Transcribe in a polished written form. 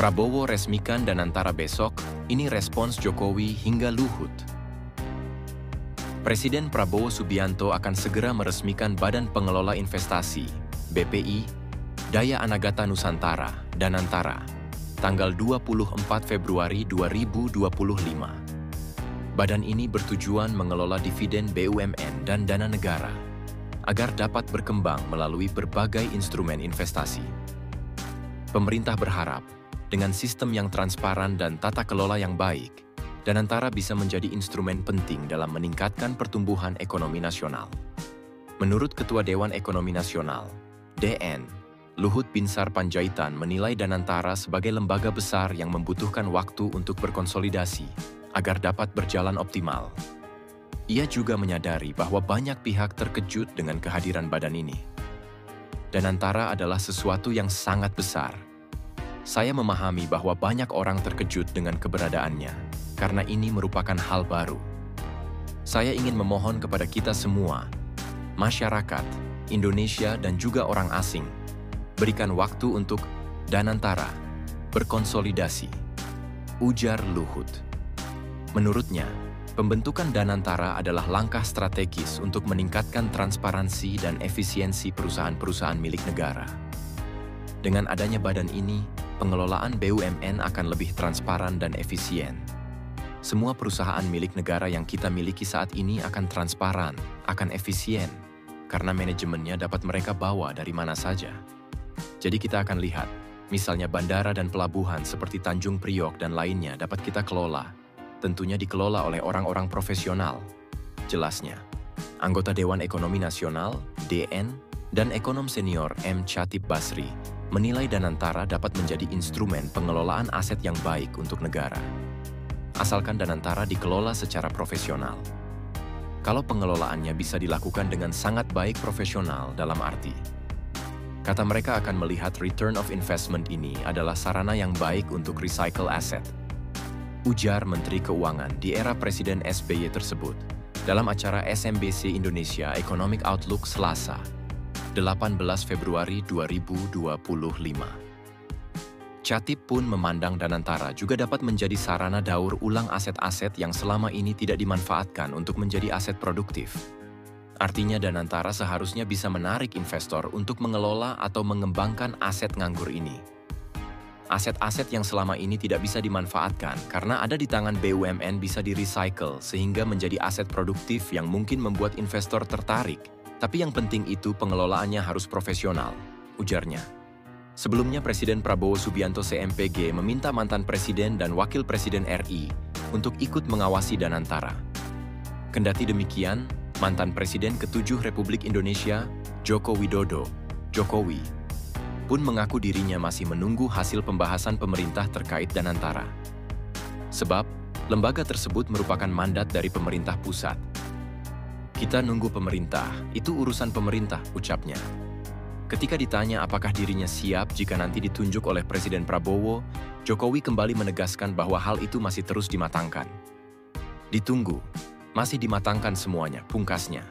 Prabowo resmikan Danantara besok, ini respons Jokowi hingga Luhut. Presiden Prabowo Subianto akan segera meresmikan Badan Pengelola Investasi, BPI, Daya Anagata Nusantara, Danantara, tanggal 24 Februari 2025. Badan ini bertujuan mengelola dividen BUMN dan dana negara, agar dapat berkembang melalui berbagai instrumen investasi. Pemerintah berharap, dengan sistem yang transparan dan tata kelola yang baik, Danantara bisa menjadi instrumen penting dalam meningkatkan pertumbuhan ekonomi nasional. Menurut Ketua Dewan Ekonomi Nasional, DN, Luhut Binsar Panjaitan menilai Danantara sebagai lembaga besar yang membutuhkan waktu untuk berkonsolidasi agar dapat berjalan optimal. Ia juga menyadari bahwa banyak pihak terkejut dengan kehadiran badan ini. Danantara adalah sesuatu yang sangat besar. Saya memahami bahwa banyak orang terkejut dengan keberadaannya, karena ini merupakan hal baru. Saya ingin memohon kepada kita semua, masyarakat, Indonesia dan juga orang asing, berikan waktu untuk Danantara berkonsolidasi, ujar Luhut. Menurutnya, pembentukan Danantara adalah langkah strategis untuk meningkatkan transparansi dan efisiensi perusahaan-perusahaan milik negara. Dengan adanya badan ini, pengelolaan BUMN akan lebih transparan dan efisien. Semua perusahaan milik negara yang kita miliki saat ini akan transparan, akan efisien, karena manajemennya dapat mereka bawa dari mana saja. Jadi kita akan lihat, misalnya bandara dan pelabuhan seperti Tanjung Priok dan lainnya dapat kita kelola, tentunya dikelola oleh orang-orang profesional. Jelasnya, anggota Dewan Ekonomi Nasional, DN, dan ekonom senior M. Chatib Basri menilai Danantara dapat menjadi instrumen pengelolaan aset yang baik untuk negara. Asalkan Danantara dikelola secara profesional. Kalau pengelolaannya bisa dilakukan dengan sangat baik profesional dalam arti, kata mereka akan melihat return of investment ini adalah sarana yang baik untuk recycle aset. Ujar Menteri Keuangan di era Presiden SBY tersebut dalam acara SMBC Indonesia Economic Outlook Selasa, 18 Februari 2025. Chatib pun memandang Danantara juga dapat menjadi sarana daur ulang aset-aset yang selama ini tidak dimanfaatkan untuk menjadi aset produktif. Artinya Danantara seharusnya bisa menarik investor untuk mengelola atau mengembangkan aset nganggur ini. Aset-aset yang selama ini tidak bisa dimanfaatkan karena ada di tangan BUMN bisa di-recycle sehingga menjadi aset produktif yang mungkin membuat investor tertarik. Tapi yang penting itu pengelolaannya harus profesional, ujarnya. Sebelumnya Presiden Prabowo Subianto CMPG meminta mantan Presiden dan Wakil Presiden RI untuk ikut mengawasi Danantara. Kendati demikian, mantan Presiden ke-7 Republik Indonesia, Joko Widodo, Jokowi, pun mengaku dirinya masih menunggu hasil pembahasan pemerintah terkait Danantara. Sebab, lembaga tersebut merupakan mandat dari pemerintah pusat. Kita nunggu pemerintah, itu urusan pemerintah, ucapnya. Ketika ditanya apakah dirinya siap jika nanti ditunjuk oleh Presiden Prabowo, Jokowi kembali menegaskan bahwa hal itu masih terus dimatangkan. Ditunggu, masih dimatangkan semuanya, pungkasnya.